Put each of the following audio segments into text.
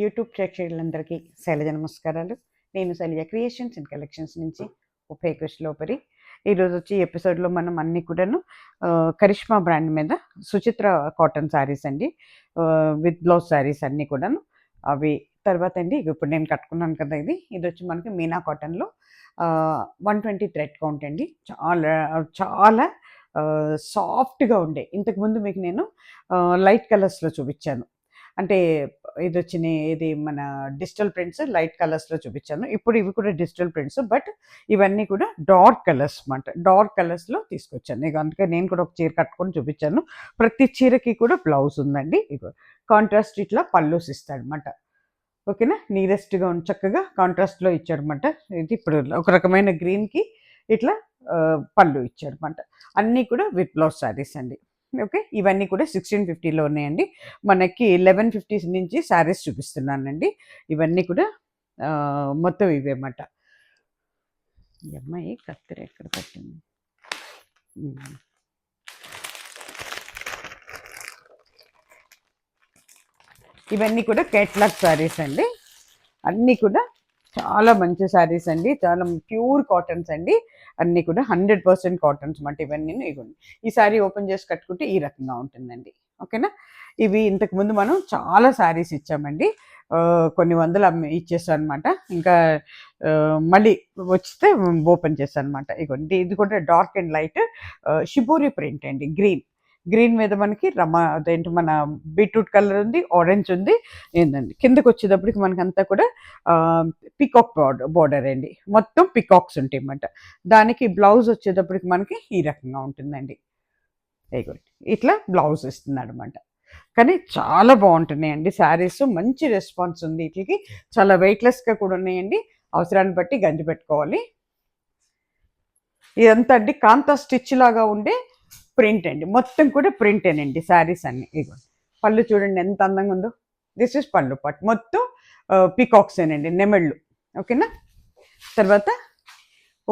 YouTube ప్రేక్షకులందరికీ శైలజ నమస్కారాలు. నేను శైలజ క్రియేషన్స్ అండ్ కలెక్షన్స్ నుంచి ఉభయ కృష్ణలోపరి. ఈరోజు వచ్చి ఎపిసోడ్లో మనం అన్నీ కూడాను కరిష్మా బ్రాండ్ మీద సుచిత్ర కాటన్ శారీస్ అండి, విత్ బ్లౌజ్ శారీస్ అన్నీ కూడాను అవి. తర్వాత అండి ఇప్పుడు నేను కట్టుకున్నాను కదా, ఇది వచ్చి మనకి మీనా కాటన్లో 120 థ్రెడ్ కౌంట్ అండి. చాలా చాలా సాఫ్ట్గా ఉండే. ఇంతకుముందు మీకు నేను లైట్ కలర్స్లో చూపించాను, అంటే ఇది మన డిజిటల్ ప్రింట్స్ లైట్ కలర్స్లో చూపించాను. ఇప్పుడు ఇవి కూడా డిజిటల్ ప్రింట్స్, బట్ ఇవన్నీ కూడా డార్క్ కలర్స్ అన్నమాట. డార్క్ కలర్స్లో తీసుకొచ్చాను. ఇక అందుకే నేను కూడా ఒక చీర కట్టుకొని చూపించాను. ప్రతి చీరకి కూడా బ్లౌజ్ ఉందండి. ఇక కాంట్రాస్ట్ ఇట్లా పల్లూస్ ఇస్తాడనమాట. ఓకేనా, నీరెస్ట్గా చక్కగా కాంట్రాస్ట్లో ఇచ్చాడనమాట. ఇది ఇప్పుడు ఒక రకమైన గ్రీన్కి ఇట్లా పళ్ళు ఇచ్చాడనమాట. అన్నీ కూడా విత్ బ్లౌజ్ శారీస్ అండి. ఓకే, ఇవన్నీ కూడా 1650లో ఉన్నాయండి. మనకి 1150 నుంచి శారీస్ చూపిస్తున్నానండి. ఇవన్నీ కూడా మొత్తం ఇవే అన్నమాట. ఈ అమ్మాయి కత్తెర ఎక్కడ పట్టింది? ఇవన్నీ కూడా కేటలాగ్ శారీస్ అండి. అన్నీ కూడా చాలా మంచి శారీస్ అండి, చాలా ప్యూర్ కాటన్స్ అండి. అన్నీ కూడా 100% కాటన్స్ అన్నమాట. ఇవన్నీ ఇవ్వండి. ఈ శారీ ఓపెన్ చేసి కట్టుకుంటే ఈ రకంగా ఉంటుందండి. ఓకేనా, ఇవి ఇంతకుముందు మనం చాలా శారీస్ ఇచ్చామండి, కొన్ని వందలు ఇచ్చేస్తాం అనమాట. ఇంకా మళ్ళీ వచ్చితే ఓపెన్ చేస్తాను అనమాట. ఇగోండి, ఇది కూడా dark and light shibori print అండి. గ్రీన్ మీద మనకి అదేంటి మన బీట్రూట్ కలర్ ఉంది, ఆరెంజ్ ఉంది. ఏంటండి కిందకు వచ్చేటప్పటికి మనకి అంతా కూడా పికాక్ బోర్డర్ అండి. మొత్తం పికాక్స్ ఉంటాయి అన్నమాట. దానికి బ్లౌజ్ వచ్చేటప్పటికి మనకి ఈ రకంగా ఉంటుందండి. ఇట్లా బ్లౌజ్ ఇస్తున్నాడు అనమాట. కానీ చాలా బాగుంటున్నాయండి శారీస్. మంచి రెస్పాన్స్ ఉంది వీటికి. చాలా వెయిట్లెస్గా కూడా ఉన్నాయండి. అవసరాన్ని బట్టి గంజి పెట్టుకోవాలి. ఇదంతా అండి కాంతా స్టిచ్ లాగా ఉండే ప్రింట్ అండి. మొత్తం కూడా ప్రింటేనండి శారీస్ అన్ని. ఇదిగోండి, పళ్ళు చూడండి ఎంత అందంగా ఉందో. దిస్ ఇస్ పళ్ళు పాట్. మొత్తం పీకాక్సేనండి, నెమళ్ళు. ఓకేనా, తర్వాత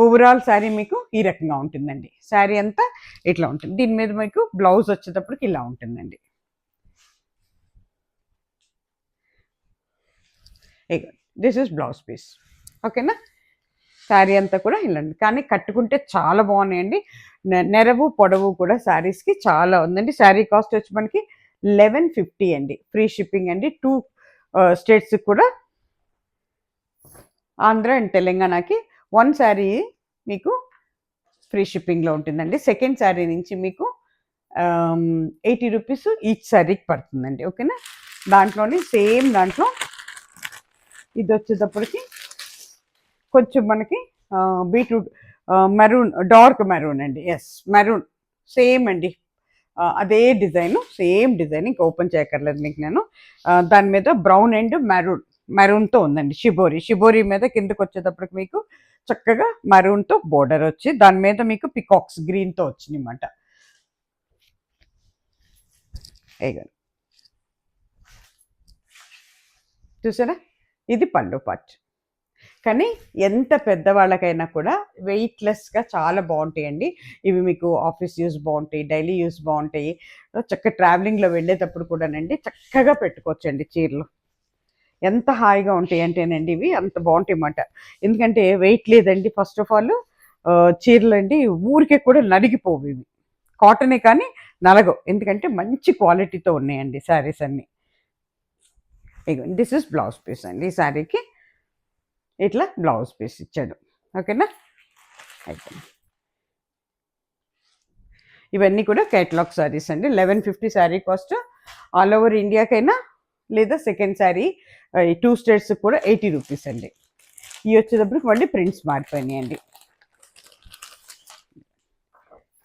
ఓవరాల్ శారీ మీకు ఈ రకంగా ఉంటుందండి. శారీ అంతా ఇట్లా ఉంటుంది. దీని మీద మీకు బ్లౌజ్ వచ్చేటప్పటికి ఇలా ఉంటుందండి. This is blouse piece. ఓకేనా, శారీ అంతా కూడా ఇలా, కానీ కట్టుకుంటే చాలా బాగున్నాయండి. నెరవు పొడవు కూడా శారీస్కి చాలా ఉందండి. శారీ కాస్ట్ వచ్చి మనకి 1150 అండి. ఫ్రీ షిప్పింగ్ అండి. 2 స్టేట్స్కి కూడా, ఆంధ్ర అండ్ తెలంగాణకి 1 శారీ మీకు ఫ్రీ షిప్పింగ్లో ఉంటుందండి. సెకండ్ శారీ నుంచి మీకు 80 రూపీస్ ఈచ్ శారీకి పడుతుందండి. ఓకేనా, దాంట్లోనే సేమ్ దాంట్లో ఇది వచ్చేటప్పటికి కొంచెం మనకి బీట్రూట్ మెరూన్, డార్క్ మెరూన్ అండి. ఎస్, మెరూన్ సేమ్ అండి. అదే డిజైన్, సేమ్ డిజైన్. ఇంకా ఓపెన్ చేయక్కర్లేదు మీకు నేను. దాని మీద బ్రౌన్ అండ్ మెరూన్తో ఉందండి. షిబోరి మీద కిందకి వచ్చేటప్పటికి మీకు చక్కగా మెరూన్తో బోర్డర్ వచ్చి దాని మీద మీకు పికాక్స్ గ్రీన్తో వచ్చింది అన్నమాట. చూసారా, ఇది పళ్ళు పార్ట్. కానీ ఎంత పెద్దవాళ్ళకైనా కూడా వెయిట్లెస్గా చాలా బాగుంటాయండి. ఇవి మీకు ఆఫీస్ యూస్ బాగుంటాయి, డైలీ యూస్ బాగుంటాయి. చక్కగా ట్రావెలింగ్లో వెళ్ళేటప్పుడు కూడానండి చక్కగా పెట్టుకోవచ్చండి చీరలు. ఎంత హాయిగా ఉంటాయి అంటేనండి ఇవి అంత బాగుంటాయి అన్నమాట. ఎందుకంటే వెయిట్ లేదండి. ఫస్ట్ ఆఫ్ ఆల్ చీరలు అండి ఊరికే కూడా నలిగిపోవు. ఇవి కాటనే కానీ నలగవు, ఎందుకంటే మంచి క్వాలిటీతో ఉన్నాయండి శారీస్ అన్నీ. దిస్ ఇస్ బ్లౌజ్ పీస్ అండి. ఈ శారీకి ఇట్లా బ్లౌజ్ పీస్ ఇచ్చాడు. ఓకేనా, అయితే ఇవన్నీ కూడా కేటలాగ్ శారీస్ అండి. 1150 శారీ కాస్ట్. ఆల్ ఓవర్ ఇండియాకైనా లేదా సెకండ్ శారీ 2 స్టేట్స్ కూడా 80 రూపీస్ అండి. ఇవి వచ్చేటప్పటికి మళ్ళీ ప్రింట్స్ మారిపోయినాయండి.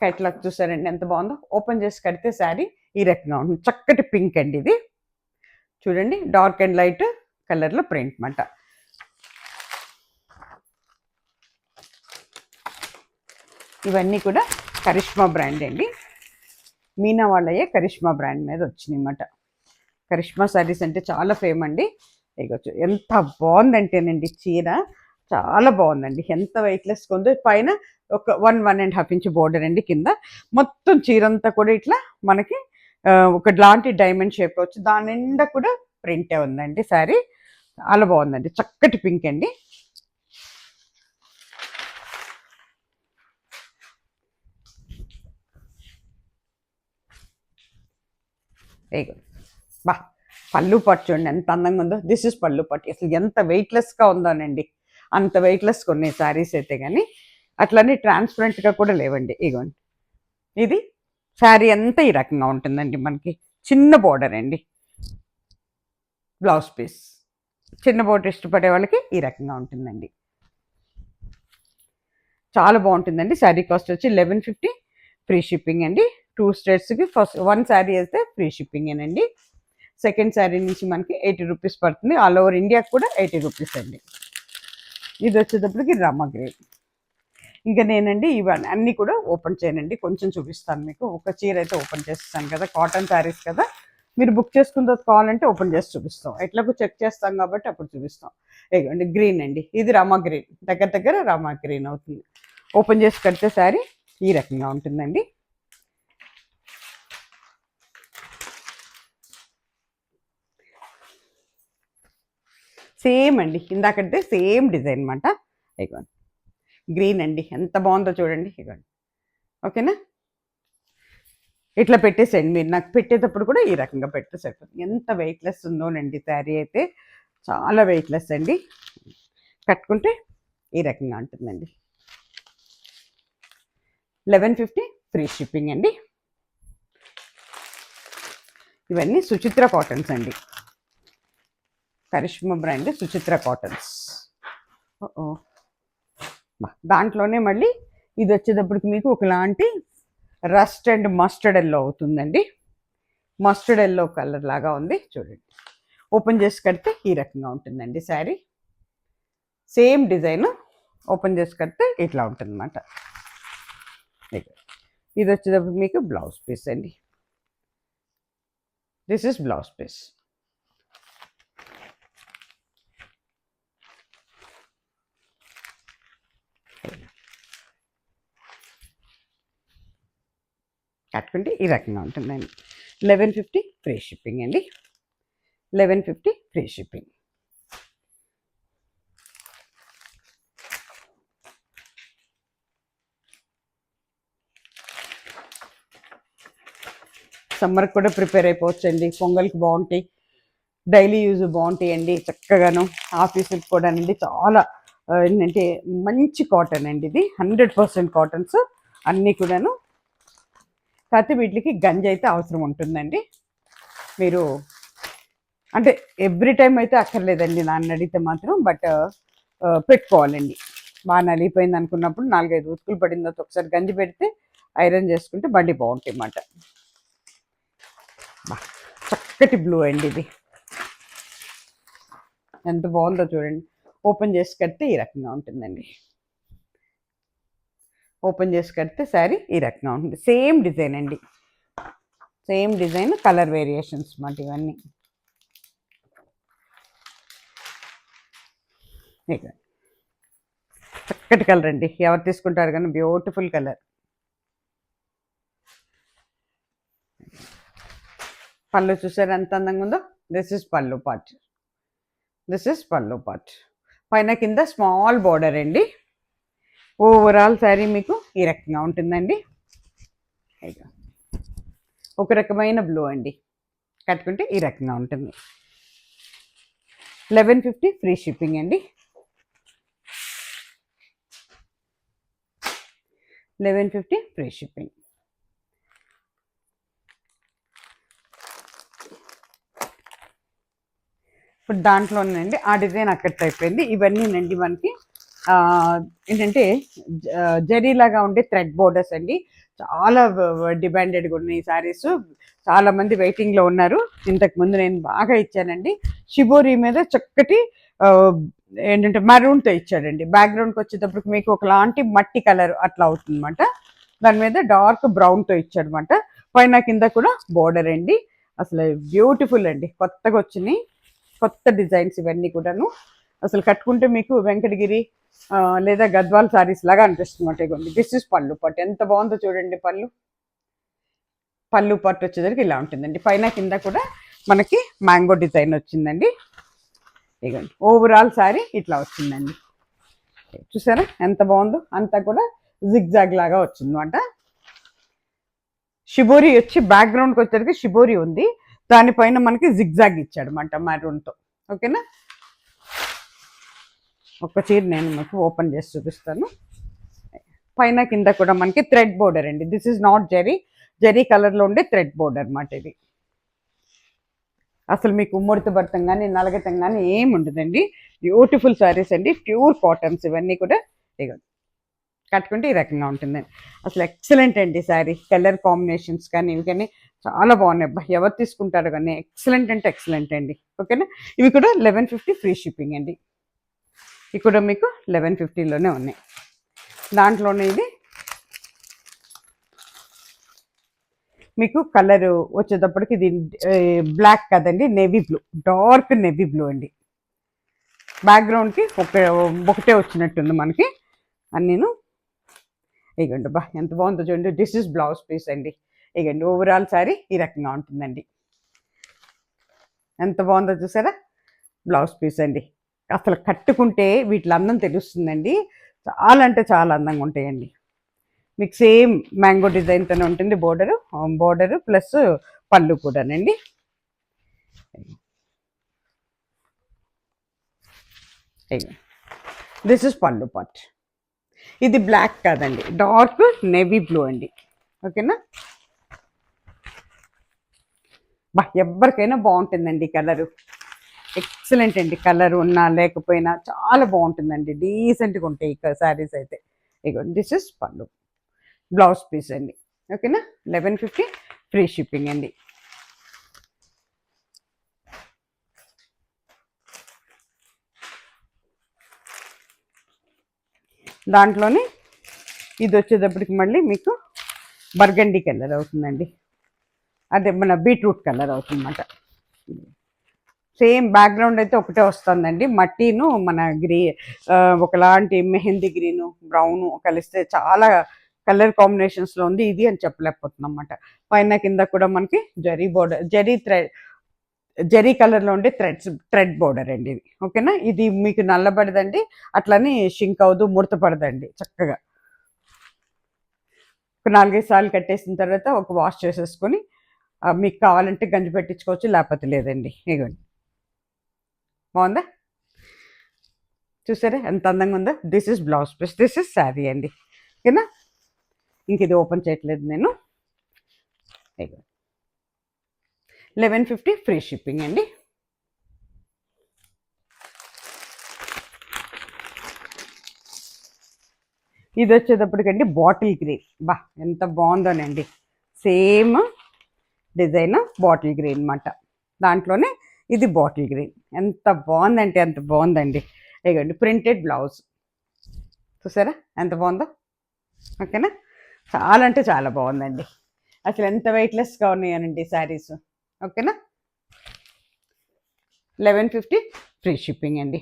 కేటలాగ్ చూసారండి ఎంత బాగుందో. ఓపెన్ చేసి కడితే శారీ ఈ రకంగా ఉంటుంది. చక్కటి పింక్ అండి ఇది. చూడండి, డార్క్ అండ్ లైట్ కలర్లో ప్రింట్ మాట. ఇవన్నీ కూడా కరిష్మా బ్రాండ్ అండి. మీనా వాళ్ళయ్యే కరిష్మా బ్రాండ్ మీద వచ్చినాయి అన్నమాట. కరిష్మా శారీస్ అంటే చాలా ఫేమ్ అండి. ఇగొచ్చు ఎంత బాగుందంటేనండి చీర, చాలా బాగుందండి. ఎంత వెయిట్లెస్గా ఉందో. పైన ఒక 1.5 ఇంచ్ బోర్డర్ అండి. కింద మొత్తం చీర అంతా కూడా ఇట్లా మనకి ఒక లాంటి డైమండ్ షేప్ వచ్చి దాని నిండా కూడా ప్రింటే ఉందండి శారీ. చాలా బాగుందండి, చక్కటి పింక్ అండి. బా పళ్ళు పట్టు చూడండి ఎంత అందంగా ఉందో. దిస్ ఇస్ పళ్ళు పట్టు. అసలు ఎంత వెయిట్లెస్గా ఉందోనండి, అంత వెయిట్లెస్గా ఉన్నాయి శారీస్ అయితే. కానీ అట్లనే ట్రాన్స్పరెంట్గా కూడా లేవండి. ఇగోండి, ఇది శారీ అంతా ఈ రకంగా ఉంటుందండి. మనకి చిన్న బోర్డర్ అండి, బ్లౌజ్ పీస్. చిన్న బోర్డర్ ఇష్టపడే వాళ్ళకి ఈ రకంగా ఉంటుందండి. చాలా బాగుంటుందండి. శారీ కాస్ట్ వచ్చి 1150, ఫ్రీ షిప్పింగ్ అండి. 2 స్టేట్స్కి ఫస్ట్ 1 శారీ అయితే ఫ్రీ షిప్పింగ్ అండి. సెకండ్ శారీ నుంచి మనకి 80 రూపీస్ పడుతుంది. ఆల్ ఓవర్ ఇండియాకి కూడా 80 రూపీస్ అండి. ఇది వచ్చేటప్పటికి రామా గ్రీన్. ఇంకా నేనండి ఇవన్నీ అన్నీ కూడా ఓపెన్ చేయనండి, కొంచెం చూపిస్తాను మీకు. ఒక చీర అయితే ఓపెన్ చేస్తాను కదా, కాటన్ శారీస్ కదా, మీరు బుక్ చేసుకున్న తర్వాత కావాలంటే ఓపెన్ చేసి చూపిస్తాం. ఎట్లాగో చెక్ చేస్తాం కాబట్టి అప్పుడు చూపిస్తాం. ఇదిగోండి గ్రీన్ అండి, ఇది రామా గ్రీన్, దగ్గర దగ్గర రామా గ్రీన్ అవుతుంది. ఓపెన్ చేసి కడితే శారీ ఈ రకంగా ఉంటుందండి. సేమ్ అండి, ఇందాకంటే సేమ్ డిజైన్ అనమాట. ఇదిగోండి గ్రీన్ అండి, ఎంత బాగుందో చూడండి. ఇదిగోండి, ఓకేనా. ఇట్లా పెట్టేసేయండి మీరు, నాకు పెట్టేటప్పుడు కూడా ఈ రకంగా పెడితే సరిపోతుంది. ఎంత వెయిట్లెస్ ఉందోనండి శారీ అయితే, చాలా వెయిట్లెస్ అండి. కట్టుకుంటే ఈ రకంగా ఉంటుందండి. 1150, ఫ్రీ షిప్పింగ్ అండి. ఇవన్నీ సుచిత్ర కాటన్స్ అండి, కరిష్మా బ్రాండ్ సుచిత్ర కాటన్స్. దాంట్లోనే మళ్ళీ ఇది వచ్చేటప్పటికి మీకు ఒకలాంటి రస్ట్ అండ్ మస్టర్డ్ ఎల్లో అవుతుందండి. మస్టర్డ్ ఎల్లో కలర్ లాగా ఉంది చూడండి. ఓపెన్ చేసి కడితే ఈ రకంగా ఉంటుందండి శారీ. సేమ్ డిజైన్, ఓపెన్ చేసి కడితే ఇట్లా ఉంటుందన్నమాట. ఇది వచ్చేటప్పుడు మీకు బ్లౌజ్ పీస్ అండి. This is blouse piece. కట్టుకుంటే ఈ రకంగా ఉంటుందండి. 1150, ఫ్రీ షిప్పింగ్ అండి. 1150, ఫ్రీ షిప్పింగ్. సమ్మర్కి కూడా ప్రిపేర్ అయిపోవచ్చండి, పొంగల్కి బాగుంటాయి, డైలీ యూజ్ బాగుంటాయండి చక్కగాను. ఆఫీసుకి కూడా అండి చాలా ఏంటంటే మంచి కాటన్ అండి, ఇది 100% కాటన్స్ అన్నీ కూడాను. కాకపోతే వీటికి గంజి అయితే అవసరం ఉంటుందండి. మీరు అంటే ఎవ్రీ టైం అయితే అక్కర్లేదండి నన్ను అడిగితే మాత్రం, బట్ పెట్టుకోవాలండి. బాగా నలిగిపోయింది అనుకున్నప్పుడు 4-5 ఉతుకులు పడిన తర్వాత ఒకసారి గంజి పెడితే ఐరన్ చేసుకుంటే బండి బాగుంటాయి అన్నమాట. చక్కటి బ్లూ అండి, ఇది ఎంత బాగుందో చూడండి. ఓపెన్ చేసి కడితే ఈ రకంగా ఉంటుందండి. ఓపెన్ చేసి కడితే శారీ ఈ రకంగా ఉంటుంది. సేమ్ డిజైన్ అండి, సేమ్ డిజైన్, కలర్ వేరియేషన్స్ మాట ఇవన్నీ. చక్కటి కలర్ అండి, ఎవరు తీసుకుంటారు కానీ బ్యూటిఫుల్ కలర్. పళ్ళు చూసారు ఎంత అందంగా ఉందో. దిస్ ఇస్ పళ్ళు పార్ట్. దిస్ ఇస్ పళ్ళు పార్ట్. పైన కింద స్మాల్ బార్డర్ అండి. ఓవరాల్ శారీ మీకు ఈ రకంగా ఉంటుందండి. ఒక రకమైన బ్లూ అండి, కట్టుకుంటే ఈ రకంగా ఉంటుంది. 1150, ఫ్రీ షిప్పింగ్ అండి. 1150, ఫ్రీ షిప్పింగ్. ఇప్పుడు దాంట్లోనండి ఆ డిజైన్ అక్కడితో అయిపోయింది. ఇవన్నీనండి మనకి ఏంటంటే జరీలాగా ఉండే థ్రెడ్ బోర్డర్స్ అండి. చాలా డిమాండెడ్గా ఉన్నాయి శారీస్, చాలామంది వెయిటింగ్లో ఉన్నారు. ఇంతకుముందు నేను బాగా ఇచ్చానండి. షిబోరి మీద చక్కటి ఏంటంటే మరూన్తో ఇచ్చాడండి. బ్యాక్గ్రౌండ్కి వచ్చేటప్పటికి మీకు ఒకలాంటి మట్టి కలర్ అట్లా అవుతుంది అనమాట. దాని మీద డార్క్ బ్రౌన్తో ఇచ్చాడనమాట. పైన కింద కూడా బోర్డర్ అండి. అసలు బ్యూటిఫుల్ అండి, కొత్తగా వచ్చినాయి కొత్త డిజైన్స్ ఇవన్నీ కూడాను. అసలు కట్టుకుంటే మీకు వెంకటగిరి లేదా గద్వాల్ సారీస్ లాగా అనిపిస్తుంది అన్నమాట. దిస్ ఇస్ పళ్ళు పట్టు, ఎంత బాగుందో చూడండి. పళ్ళు పట్టు వచ్చేసరికి ఇలా ఉంటుందండి. పైన కింద కూడా మనకి మ్యాంగో డిజైన్ వచ్చిందండి. ఇదిగోండి ఓవరాల్ శారీ ఇట్లా వచ్చిందండి. చూసారా ఎంత బాగుందో, అంతా కూడా జిగ్జాగ్ లాగా వచ్చిందన్నమాట. షిబోరి వచ్చి బ్యాక్గ్రౌండ్కి వచ్చేసరికి షిబోరి ఉంది, దానిపైన మనకి జిగ్జాగ్ ఇచ్చాడు అనమాట మెరూన్తో. ఓకేనా, ఒక చీర నేను మీకు ఓపెన్ చేసి చూపిస్తాను. పైన కింద కూడా మనకి థ్రెడ్ బోర్డర్ అండి. This is not zari, zari కలర్లో ఉండే థ్రెడ్ బోర్డర్ అనమాట ఇది. అసలు మీకు ముడత భర్తం కానీ నలగటం కానీ ఏమి ఉండదండి. బ్యూటిఫుల్ శారీస్ అండి, ప్యూర్ కాటన్స్ ఇవన్నీ కూడా. ఇక కట్టుకుంటే ఈ రకంగా ఉంటుందండి. అసలు ఎక్సలెంట్ అండి శారీ. కలర్ కాంబినేషన్స్ కానీ ఇవి కానీ చాలా బాగున్నాయి. అబ్బా ఎవరు తీసుకుంటారు కానీ ఎక్సలెంట్ అంటే ఎక్సలెంట్ అండి. ఓకేనా, ఇవి కూడా 1150 ఫ్రీ షిప్పింగ్ అండి. ఇవి కూడా మీకు 1150లోనే ఉన్నాయి. దాంట్లోనే ఇది మీకు కలర్ వచ్చేటప్పటికి ఇది బ్లాక్ కదండి, navy blue, dark navy blue అండి. బ్యాక్గ్రౌండ్కి ఒకటే వచ్చినట్టుంది మనకి అన్నీను. ఇగండి బా ఎంత బాగుందో చూడండి. దిస్ ఇస్ బ్లౌజ్ పీస్ అండి. ఇగండి ఓవరాల్ శారీ ఈ రకంగా ఉంటుందండి. ఎంత బాగుందో చూసారా, బ్లౌజ్ పీస్ అండి. అసలు కట్టుకుంటే వీటి అందం తెలుస్తుందండి. చాలా అంటే చాలా అందంగా ఉంటాయండి. మీకు సేమ్ మ్యాంగో డిజైన్తోనే ఉంటుంది బోర్డరు ప్లస్ పళ్ళు కూడానండి. దిస్ ఇస్ పళ్ళు పార్ట్. ఇది బ్లాక్ కాదండి, డార్క్ నేవీ బ్లూ అండి. ఓకేనా, బా ఎవరికైనా బాగుంటుందండి కలరు. ఎక్సలెంట్ అండి, కలర్ ఉన్నా లేకపోయినా చాలా బాగుంటుందండి. డీసెంట్గా ఉంటాయి ఈ శారీస్ అయితే. ఇగో దిస్ ఇస్ పళ్ళు, బ్లౌజ్ పీస్ అండి. ఓకేనా, 1150 ఫ్రీ షిప్పింగ్ అండి. దాంట్లోనే ఇది వచ్చేటప్పటికి మళ్ళీ మీకు బర్గండీ కలర్ అవుతుందండి. అదే మన బీట్రూట్ కలర్ అవుతుందన్నమాట. సేమ్ బ్యాక్గ్రౌండ్ అయితే ఒకటే వస్తుందండి. మట్టిను మన ఒకలాంటి మెహందీ గ్రీను బ్రౌను కలిస్తే చాలా కలర్ కాంబినేషన్స్లో ఉంది ఇది అని చెప్పలేకపోతున్నాం అన్నమాట. పైన కింద కూడా మనకి జరీ బోర్డర్, జరీ కలర్లో ఉండే థ్రెడ్ బోర్డర్ అండి ఇది. ఓకేనా, ఇది మీకు నల్లబడదండి, అట్లని షింక్ అవ్వదు, ముడతపడదండి. చక్కగా ఒక 4-5 సార్లు కట్టేసిన తర్వాత ఒక వాష్ చేసేసుకొని మీకు కావాలంటే గంజి పెట్టించుకోవచ్చు, లేకపోతే లేదండి. ఇగోండి బాగుందా, చూసారా ఎంత అందంగా ఉందో. This is blouse piece, this is sari అండి. ఓకేనా, ఇంక ఇది ఓపెన్ చేయట్లేదు నేను. 1150 ఫ్రీ షిప్పింగ్ అండి. ఇది వచ్చేటప్పటికండి బాటిల్ గ్రీన్. బా ఎంత బాగుందోనండి, సేమ్ డిజైన్ బాటిల్ గ్రీన్ అన్నమాట. దాంట్లోనే ఇది బాటిల్ గ్రీన్. ఎంత బాగుందంటే ఎంత బాగుందండి. ఇగోండి ప్రింటెడ్ బ్లౌజ్, చూసారా ఎంత బాగుందో. ఓకేనా, చాలా అంటే చాలా బాగుందండి. అసలు ఎంత వెయిట్లెస్గా ఉన్నాయనండి శారీస్. ఓకేనా, 1150 ఫ్రీ షిప్పింగ్ అండి.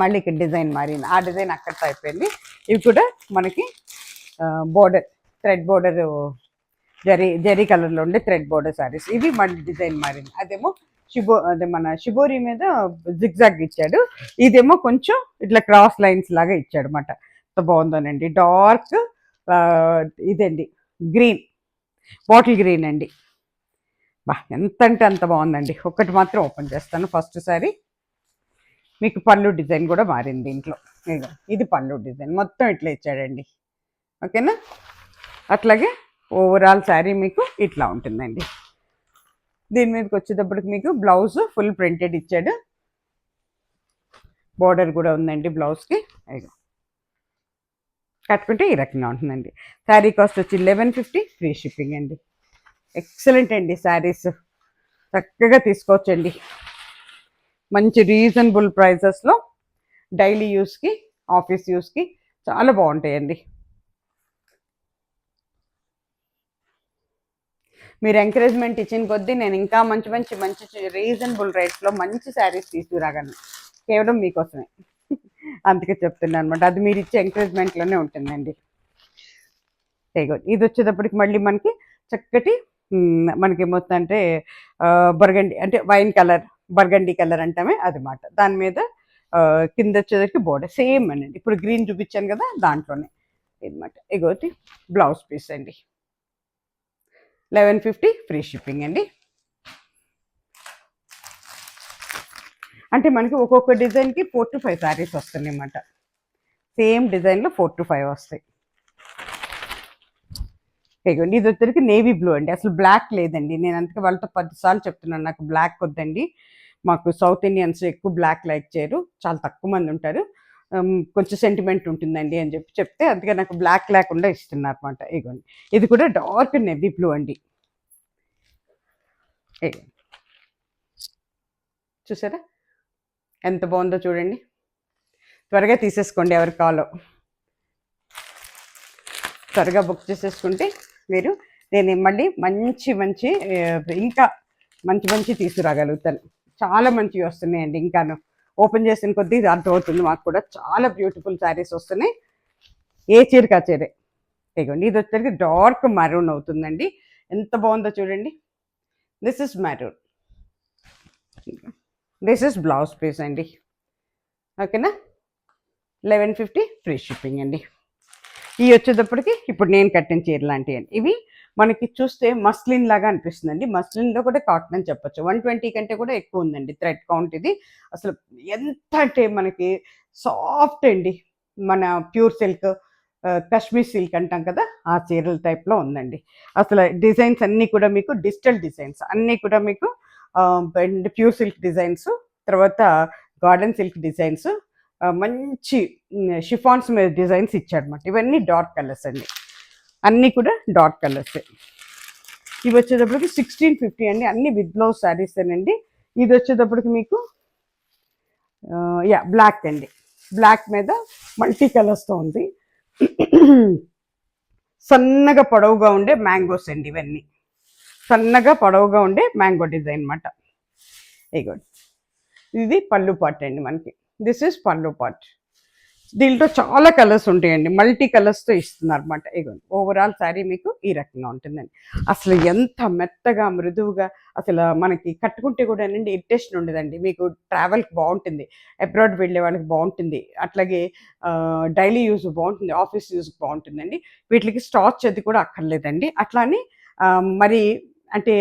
మళ్ళీ ఇక్కడ డిజైన్ మారింది, ఆ డిజైన్ అక్కడితో అయిపోయింది. ఇవి కూడా మనకి బోర్డర్, థ్రెడ్ బోర్డర్, జరీ కలర్లో ఉండే థ్రెడ్ బోర్డర్ శారీస్. ఇవి మళ్ళీ డిజైన్ మారింది. అదేమో అదే మన షిబోరి మీద జిగ్జాగ్ ఇచ్చాడు, ఇదేమో కొంచెం ఇట్లా క్రాస్ లైన్స్ లాగా ఇచ్చాడు అనమాట. ఎంత బాగుందోనండి. డార్క్ ఇదండి గ్రీన్, బాటిల్ గ్రీన్ అండి. బా ఎంత అంటే అంత బాగుందండి. ఒకటి మాత్రం ఓపెన్ చేస్తాను. ఫస్ట్ సారీ మీకు పళ్ళు డిజైన్ కూడా మారింది దీంట్లో. ఇది పళ్ళు డిజైన్ మొత్తం ఇట్లా ఇచ్చాడండి. ఓకేనా, అట్లాగే ఓవరాల్ శారీ మీకు ఇట్లా ఉంటుందండి. దీని మీదకి వచ్చేటప్పటికి మీకు బ్లౌజ్ ఫుల్ ప్రింటెడ్ ఇచ్చాడు, బోర్డర్ కూడా ఉందండి బ్లౌజ్కి. కట్టుకుంటే ఈ రకంగా ఉంటుందండి. శారీ కాస్ట్ వచ్చి 1150 ఫ్రీ షిప్పింగ్ అండి. ఎక్సలెంట్ అండి శారీస్, చక్కగా తీసుకోవచ్చండి. మంచి రీజనబుల్ ప్రైసెస్లో డైలీ యూస్కి, ఆఫీస్ యూస్కి చాలా బాగుంటాయండి. మీరు ఎంకరేజ్మెంట్ ఇచ్చిన కొద్దీ నేను ఇంకా మంచి మంచి మంచి రీజనబుల్ రేట్స్లో మంచి శారీస్ తీసుకురాగలను, కేవలం మీకోసమే. అందుకే చెప్తున్నాను అనమాట. అది మీరు ఇచ్చే ఎంకరేజ్మెంట్లోనే ఉంటుందండి. ఇది వచ్చేటప్పటికి మళ్ళీ మనకి చక్కటి మనకి మొత్తం అంటే బర్గండి అంటే వైన్ కలర్, బర్గండి కలర్ అంటామే అది మాట. దాని మీద కింద వచ్చేసరికి బోర్డర్ సేమ్ అనండి. ఇప్పుడు గ్రీన్ చూపించాను కదా దాంట్లోనే అనమాట. ఇగోటి బ్లౌజ్ పీస్ అండి. 1150 ఫ్రీ షిప్పింగ్ అండి. అంటే మనకి ఒక్కొక్క డిజైన్కి 4 to 5 శారీస్ వస్తున్నాయి అన్నమాట. సేమ్ డిజైన్లో 4 to 5 వస్తాయి. ఇదిగోండి ఇది వచ్చరికి నేవీ బ్లూ అండి. అసలు బ్లాక్ లేదండి. నేను అందుకే వాళ్ళతో 10 సార్లు చెప్తున్నాను నాకు బ్లాక్ వద్దండి, మాకు సౌత్ ఇండియన్స్ ఎక్కువ బ్లాక్ లైక్ చేయరు, చాలా తక్కువ మంది ఉంటారు, కొంచెం సెంటిమెంట్ ఉంటుందండి అని చెప్తే అందుకే నాకు బ్లాక్ లేకుండా ఇస్తున్నారు అనమాట. ఇదిగోండి ఇది కూడా డార్క్ నేవీ బ్లూ అండి. చూసారా ఎంత బాగుందో చూడండి. త్వరగా తీసేసుకోండి ఎవరికి కావాలో, త్వరగా బుక్ చేసేసుకుంటే మీరు నేను మళ్ళీ మంచి మంచి ఇంకా మంచి మంచి తీసుకురాగలుగుతాను. చాలా మంచివి వస్తున్నాయండి. ఇంకాను ఓపెన్ చేసిన కొద్దీ ఇది అర్థమవుతుంది మాకు కూడా. చాలా బ్యూటిఫుల్ శారీస్ వస్తున్నాయి. ఏ చీరకా చీరే. ఇదిగోండి ఇది వచ్చేసరికి డార్క్ మెరూన్ అవుతుందండి. ఎంత బాగుందో చూడండి. This is maroon, this is blouse piece అండి. ఓకేనా, 1150 ఫ్రీ షిప్పింగ్ అండి. ఇవి వచ్చేటప్పటికి ఇప్పుడు నేను కట్టిన చీర లాంటివి అండి. ఇవి మనకి చూస్తే మస్లిన్ లాగా అనిపిస్తుందండి. మస్లిన్లో కూడా కాటన్ అని చెప్పొచ్చు. 120 కంటే కూడా ఎక్కువ ఉందండి థ్రెడ్ కౌంట్. ఇది అసలు ఎంత అంటే మనకి సాఫ్ట్ అండి. మన ప్యూర్ సిల్క్, కాశ్మీర్ సిల్క్ అంటాం కదా, ఆ చీరల టైప్లో ఉందండి. అసలు డిజైన్స్ అన్నీ కూడా మీకు డిజిటల్ డిజైన్స్ అన్నీ కూడా మీకు ప్యూర్ సిల్క్ డిజైన్స్, తర్వాత గార్డెన్ సిల్క్ డిజైన్స్, మంచి షిఫాన్స్ మీద డిజైన్స్ ఇచ్చాడనమాట. ఇవన్నీ డార్క్ కలర్స్ అండి, అన్నీ కూడా డార్క్ కలర్స్. ఇవి వచ్చేటప్పటికి 1650 అండి. అన్ని విత్ బ్లౌజ్ శారీస్ అండి. ఇది వచ్చేటప్పటికి మీకు బ్లాక్ అండి. బ్లాక్ మీద మల్టీ కలర్స్తో ఉంది. సన్నగా పొడవుగా ఉండే మ్యాంగోస్ అండి. ఇవన్నీ సన్నగా పొడవుగా ఉండే మ్యాంగో డిజైన్ అన్నమాట. ఇగోండి ఇది పళ్ళు పార్ట్ అండి మనకి. దిస్ ఈజ్ పళ్ళు పార్ట్. దీంట్లో చాలా కలర్స్ ఉంటాయండి, మల్టీ కలర్స్తో ఇస్తున్నారు అనమాట. ఇగోండి ఓవరాల్ శారీ మీకు ఈ రకంగా ఉంటుందండి. అసలు ఎంత మెత్తగా మృదువుగా, అసలు మనకి కట్టుకుంటే కూడా అండి ఇరిటేషన్ ఉండదండి. మీకు ట్రావెల్కి బాగుంటుంది, అబ్రాడ్ వెళ్ళే వాళ్ళకి బాగుంటుంది, అట్లాగే డైలీ యూజ్ బాగుంటుంది, ఆఫీస్ యూజ్ బాగుంటుందండి. వీటికి స్టార్చ్ అది కూడా అక్కర్లేదండి. అట్లానే మరి అంటే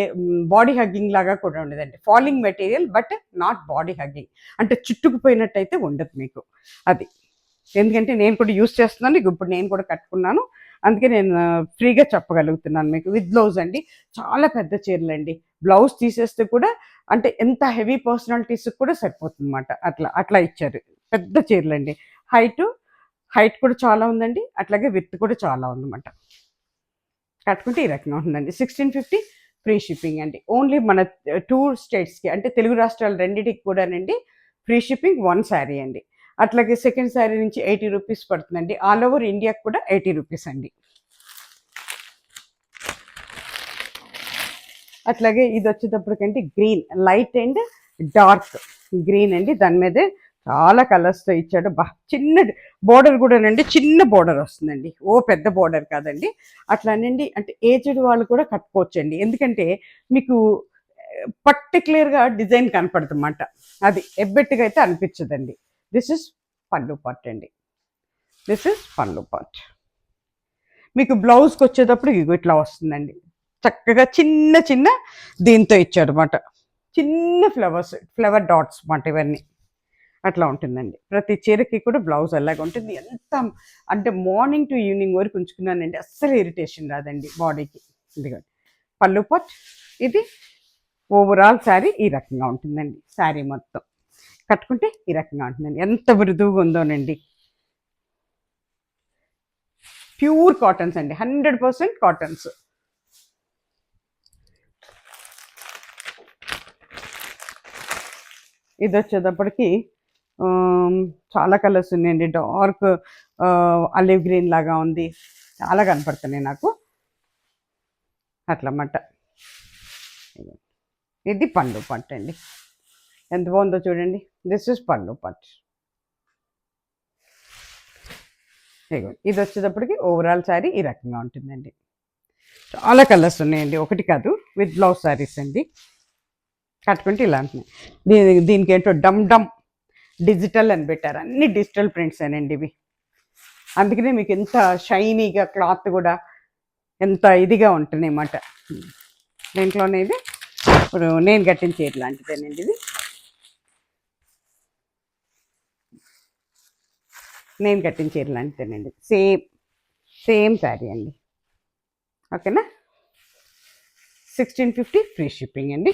బాడీ హగ్గింగ్ లాగా కూడా ఉండదండి. Falling material but not body hugging, అంటే చుట్టుకుపోయినట్టయితే ఉండదు మీకు. అది ఎందుకంటే నేను కూడా యూస్ చేస్తున్నాను, ఇప్పుడు నేను కూడా కట్టుకున్నాను, అందుకే నేను ఫ్రీగా చెప్పగలుగుతున్నాను మీకు. విత్ బ్లౌజ్ అండి. చాలా పెద్ద చీరలు అండి. బ్లౌజ్ తీసేస్తే కూడా అంటే ఎంత హెవీ పర్సనాలిటీస్కి కూడా సరిపోతుంది అనమాట. అట్లా అట్లా ఇచ్చారు. పెద్ద చీరలు అండి. హైట్ కూడా చాలా ఉందండి, అట్లాగే విత్ కూడా చాలా ఉందన్నమాట. కట్టుకుంటే ఈ రకంగా ఉంటుందండి. 1650 ఫ్రీ షిప్పింగ్ అండి. ఓన్లీ మన 2 స్టేట్స్కి అంటే తెలుగు రాష్ట్రాలు రెండింటికి కూడానండి ఫ్రీ షిప్పింగ్ 1 శారీ అండి. అట్లాగే సెకండ్ శారీ నుంచి 80 రూపీస్ పడుతుందండి. ఆల్ ఓవర్ ఇండియాకి కూడా 80 రూపీస్ అండి. అట్లాగే ఇది వచ్చేటప్పటికంటే green, light and dark green అండి. దాని మీదే చాలా కలర్స్తో ఇచ్చాడు. చిన్న బోర్డర్ కూడానండి, చిన్న బోర్డర్ వస్తుందండి, ఓ పెద్ద బోర్డర్ కాదండి. అట్లానండి అంటే ఏజ్డ్ వాళ్ళు కూడా కట్టుకోవచ్చండి. ఎందుకంటే మీకు పర్టికులర్గా డిజైన్ కనపడుతుందన్నమాట. అది ఎబ్బెట్టుగా అయితే అనిపించదండి. దిస్ ఇస్ పళ్ళు పార్ట్ అండి. దిస్ ఇస్ పళ్ళు పార్ట్. మీకు బ్లౌజ్కి వచ్చేటప్పుడు ఇట్లా వస్తుందండి. చక్కగా చిన్న చిన్న దీంతో ఇచ్చాడు అనమాట. చిన్న ఫ్లవర్ డాట్స్ అన్నమాట ఇవన్నీ. అట్లా ఉంటుందండి. ప్రతి చీరకి కూడా బ్లౌజ్ అలాగే ఉంటుంది. ఎంత అంటే మార్నింగ్ టు ఈవినింగ్ వరకు ఉంచుకున్నానండి, అస్సలు ఇరిటేషన్ రాదండి బాడీకి. ఇదిగోండి పళ్ళు పార్ట్. ఇది ఓవరాల్ శారీ ఈ రకంగా ఉంటుందండి. శారీ మొత్తం కట్టుకుంటే ఈ రకంగా ఉంటుందండి. ఎంత మృదువుగా ఉందోనండి. ప్యూర్ కాటన్స్ అండి, 100% కాటన్స్. ఇది వచ్చేటప్పటికి చాలా కలర్స్ ఉన్నాయండి. డార్క్ ఆలివ్ గ్రీన్ లాగా ఉంది, చాలా కనపడుతున్నాయి నాకు అట్లన్నమాట. ఇది పళ్ళు పట్టు అండి. ఎంత బాగుందో చూడండి. దిస్ ఇస్ పళ్ళు పట్టు. ఇది వచ్చేటప్పటికి ఓవరాల్ శారీ ఈ రకంగా ఉంటుందండి. చాలా కలర్స్ ఉన్నాయండి, ఒకటి కాదు. విత్ బ్లౌజ్ శారీస్ అండి. కట్టుకుంటే ఇలా ఉంటున్నాయి. దీనికి ఏంటో డమ్ డమ్ డిజిటల్ అని పెట్టారు, అన్ని డిజిటల్ ప్రింట్స్ అనండి ఇవి. అందుకనే మీకు ఎంత షైనీగా క్లాత్ కూడా ఎంత ఇదిగా ఉంటున్నాయి అన్నమాట. దీంట్లోనే ఇది ఇప్పుడు నేను కట్టించేది లాంటిదేనండి ఇది. నేను కట్టించేది లాంటిదేనండి. సేమ్ శారీ అండి. ఓకేనా. 1650 ఫ్రీ షిప్పింగ్ అండి.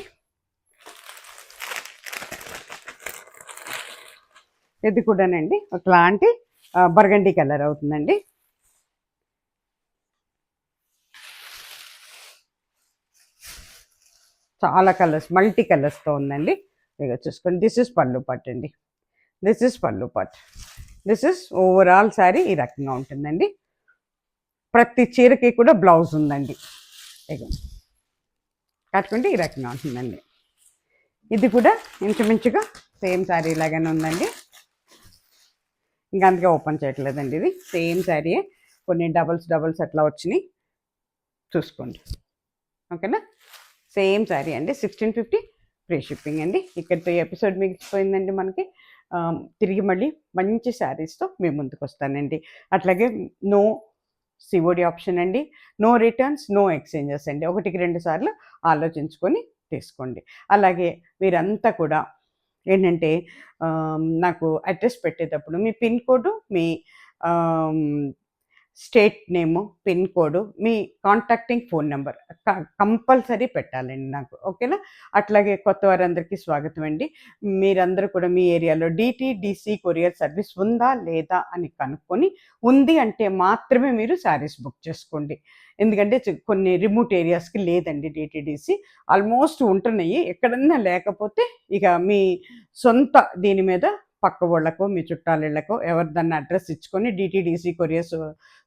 ఇది కూడానండి ఒకలాంటి బర్గండీ కలర్ అవుతుందండి. చాలా కలర్స్, మల్టీ కలర్స్తో ఉందండి. ఇక చూసుకోండి, దిస్ ఇస్ పళ్ళు పట్ అండి. దిస్ ఇస్ పళ్ళు పట్. దిస్ ఇస్ ఓవరాల్ శారీ ఈ రకంగా ఉంటుందండి. ప్రతి చీరకి కూడా బ్లౌజ్ ఉందండి. ఇక కట్టుకుంటే ఈ రకంగా ఉంటుందండి. ఇది కూడా ఇంచుమించుగా సేమ్ శారీ లాగానే ఉందండి. ఇంకా అందుకే ఓపెన్ చేయట్లేదండి. ఇది సేమ్ శారీయే, కొన్ని డబల్స్ అట్లా వచ్చినాయి, చూసుకోండి. ఓకేనా. సేమ్ శారీ అండి. 1650 ఫ్రీ షిప్పింగ్ అండి. ఇక్కడితో ఈ ఎపిసోడ్ మిగిలిపోయిందండి. మనకి తిరిగి మళ్ళీ మంచి శారీస్తో మేము ముందుకు వస్తానండి. అట్లాగే నో సిఓడి ఆప్షన్ అండి, నో రిటర్న్స్, నో ఎక్స్చేంజెస్ అండి. 1-2 సార్లు ఆలోచించుకొని తీసుకోండి. అలాగే మీరంతా కూడా ఏంటంటే నాకు అడ్రస్ పెట్టేటప్పుడు మీ పిన్ కోడ్, మీ స్టేట్ నేము, పిన్ కోడ్, మీ కాంటాక్టింగ్ ఫోన్ నెంబర్ కంపల్సరీ పెట్టాలండి నాకు. ఓకేనా. అట్లాగే కొత్త వారందరికీ స్వాగతం అండి. మీరందరూ కూడా మీ ఏరియాలో DTDC కొరియర్ సర్వీస్ ఉందా లేదా అని కనుక్కొని, ఉంది అంటే మాత్రమే మీరు శారీస్ బుక్ చేసుకోండి. ఎందుకంటే కొన్ని రిమోట్ ఏరియాస్కి లేదండి DTDC. ఆల్మోస్ట్ ఉంటున్నాయి, ఎక్కడన్నా లేకపోతే ఇక మీ సొంత దీని మీద పక్క వాళ్ళకో మీ చుట్టాలిళ్ళకో ఎవరిదన్నా అడ్రస్ ఇచ్చుకొని, DTDC కొరియర్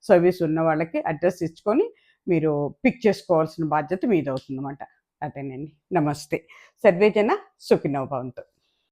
సర్వీస్ ఉన్న వాళ్ళకి అడ్రస్ ఇచ్చుకొని మీరు పిక్ చేసుకోవాల్సిన బాధ్యత మీదవుతుందన్నమాట. అదేనండి. నమస్తే. సర్వేజన సుఖినో భవంతు.